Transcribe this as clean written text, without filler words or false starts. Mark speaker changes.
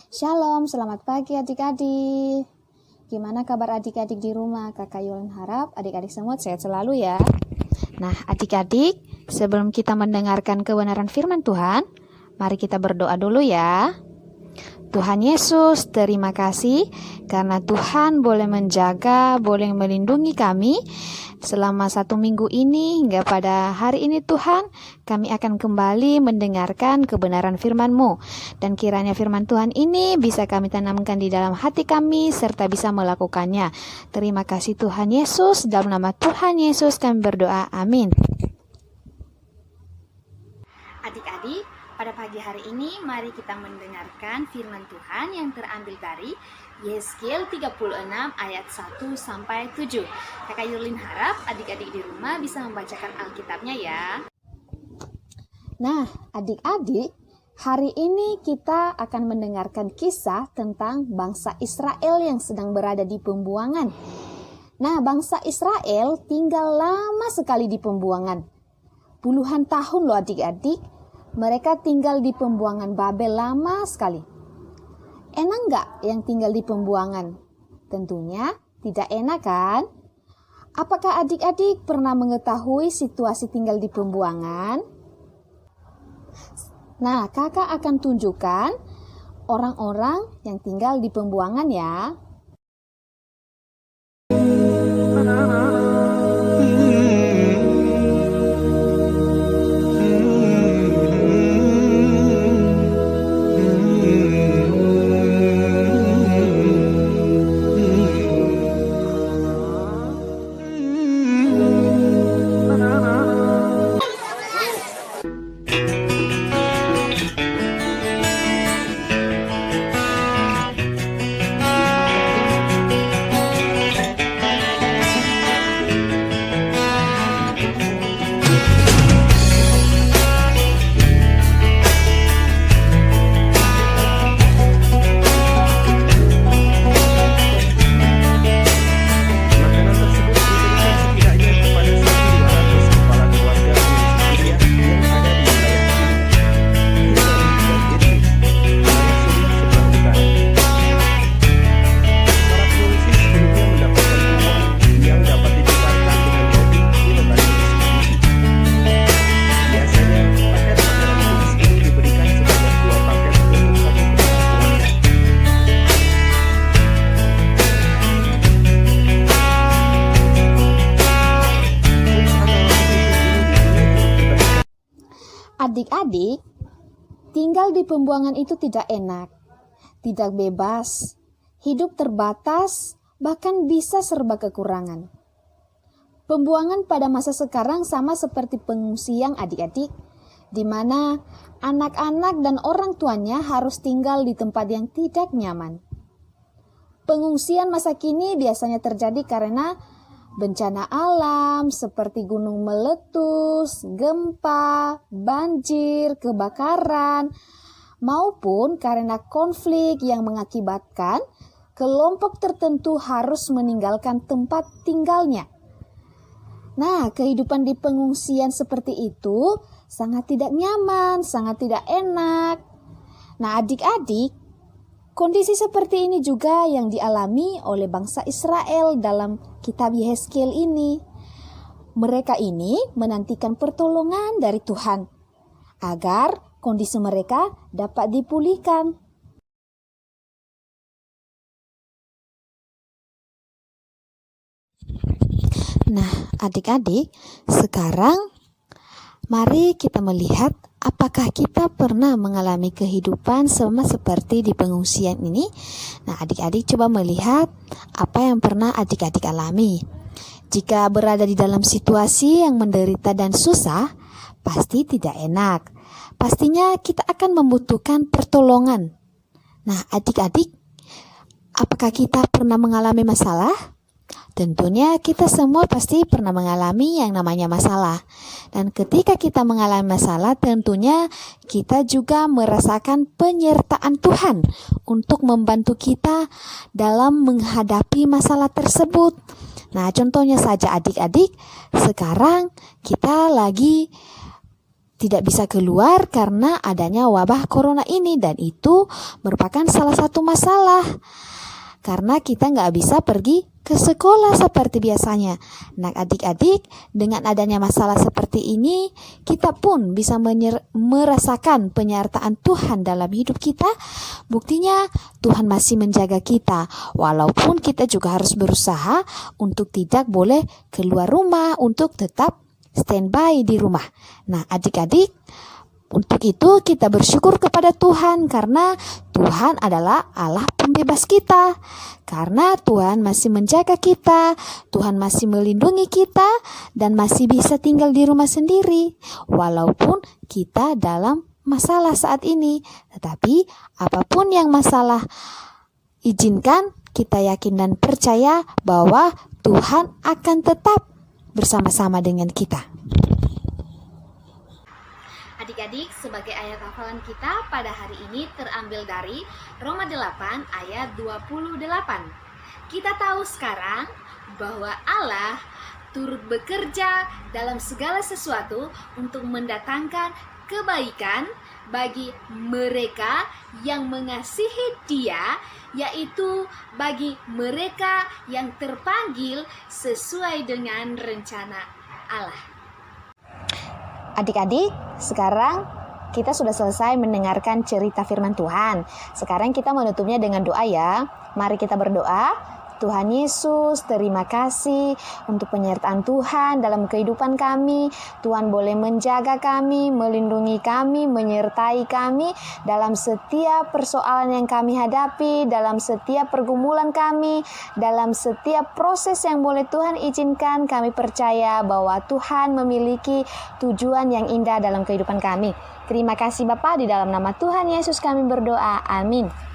Speaker 1: Shalom, selamat pagi adik-adik. Gimana kabar adik-adik di rumah? Kakak Yulin harap adik-adik semua sehat selalu ya. Nah adik-adik, sebelum kita mendengarkan kebenaran firman Tuhan, mari kita berdoa dulu ya. Tuhan Yesus, terima kasih karena Tuhan boleh menjaga, boleh melindungi kami selama 1 minggu ini hingga pada hari ini Tuhan, kami akan kembali mendengarkan kebenaran firman-Mu. Dan kiranya firman Tuhan ini bisa kami tanamkan di dalam hati kami serta bisa melakukannya. Terima kasih Tuhan Yesus, dalam nama Tuhan Yesus kami berdoa, amin. Adik-adik, pada pagi hari ini mari kita mendengarkan firman Tuhan yang terambil dari Yeskel 36 ayat 1 sampai 7. Kakak Yulin harap adik-adik di rumah bisa membacakan Alkitabnya ya. Nah, adik-adik, hari ini kita akan mendengarkan kisah tentang bangsa Israel yang sedang berada di pembuangan. Nah, bangsa Israel tinggal lama sekali di pembuangan. Puluhan tahun loh adik-adik. Mereka tinggal di pembuangan Babel lama sekali. Enak nggak yang tinggal di pembuangan? Tentunya tidak enak kan? Apakah adik-adik pernah mengetahui situasi tinggal di pembuangan? Nah, kakak akan tunjukkan orang-orang yang tinggal di pembuangan ya. Adik-adik, tinggal di pembuangan itu tidak enak, tidak bebas, hidup terbatas, bahkan bisa serba kekurangan. Pembuangan pada masa sekarang sama seperti pengungsian adik-adik, di mana anak-anak dan orang tuanya harus tinggal di tempat yang tidak nyaman. Pengungsian masa kini biasanya terjadi karena bencana alam seperti gunung meletus, gempa, banjir, kebakaran, maupun karena konflik yang mengakibatkan kelompok tertentu harus meninggalkan tempat tinggalnya. Nah, kehidupan di pengungsian seperti itu sangat tidak nyaman, sangat tidak enak. Nah, adik-adik, kondisi seperti ini juga yang dialami oleh bangsa Israel dalam kitab Yeskel ini. Mereka ini menantikan pertolongan dari Tuhan agar kondisi mereka dapat dipulihkan. Nah, adik-adik, sekarang mari kita melihat apakah kita pernah mengalami kehidupan sama seperti di pengungsian ini. Nah, adik-adik coba melihat apa yang pernah adik-adik alami. Jika berada di dalam situasi yang menderita dan susah, pasti tidak enak. Pastinya kita akan membutuhkan pertolongan. Nah, adik-adik, apakah kita pernah mengalami masalah? Tentunya kita semua pasti pernah mengalami yang namanya masalah. Dan ketika kita mengalami masalah, tentunya kita juga merasakan penyertaan Tuhan untuk membantu kita dalam menghadapi masalah tersebut. Nah, contohnya saja adik-adik, sekarang kita lagi tidak bisa keluar karena adanya wabah corona ini, dan itu merupakan salah satu masalah karena kita nggak bisa pergi ke sekolah seperti biasanya. Nah, adik-adik, dengan adanya masalah seperti ini, kita pun bisa merasakan penyertaan Tuhan dalam hidup kita. Buktinya, Tuhan masih menjaga kita, walaupun kita juga harus berusaha untuk tidak boleh keluar rumah, untuk tetap standby di rumah. Nah, adik-adik, untuk itu kita bersyukur kepada Tuhan karena Tuhan adalah Allah pembebas kita. Karena Tuhan masih menjaga kita, Tuhan masih melindungi kita, dan masih bisa tinggal di rumah sendiri walaupun kita dalam masalah saat ini. Tetapi apapun yang masalah izinkan, kita yakin dan percaya bahwa Tuhan akan tetap bersama-sama dengan kita. Adik-adik, sebagai ayat hafalan kita pada hari ini terambil dari Roma 8 ayat 28. Kita tahu sekarang bahwa Allah turut bekerja dalam segala sesuatu untuk mendatangkan kebaikan bagi mereka yang mengasihi Dia, yaitu bagi mereka yang terpanggil sesuai dengan rencana Allah. Adik-adik, sekarang kita sudah selesai mendengarkan cerita firman Tuhan. Sekarang kita menutupnya dengan doa ya. Mari kita berdoa. Tuhan Yesus, terima kasih untuk penyertaan Tuhan dalam kehidupan kami. Tuhan boleh menjaga kami, melindungi kami, menyertai kami dalam setiap persoalan yang kami hadapi, dalam setiap pergumulan kami, dalam setiap proses yang boleh Tuhan izinkan. Kami percaya bahwa Tuhan memiliki tujuan yang indah dalam kehidupan kami. Terima kasih Bapa, di dalam nama Tuhan Yesus kami berdoa. Amin.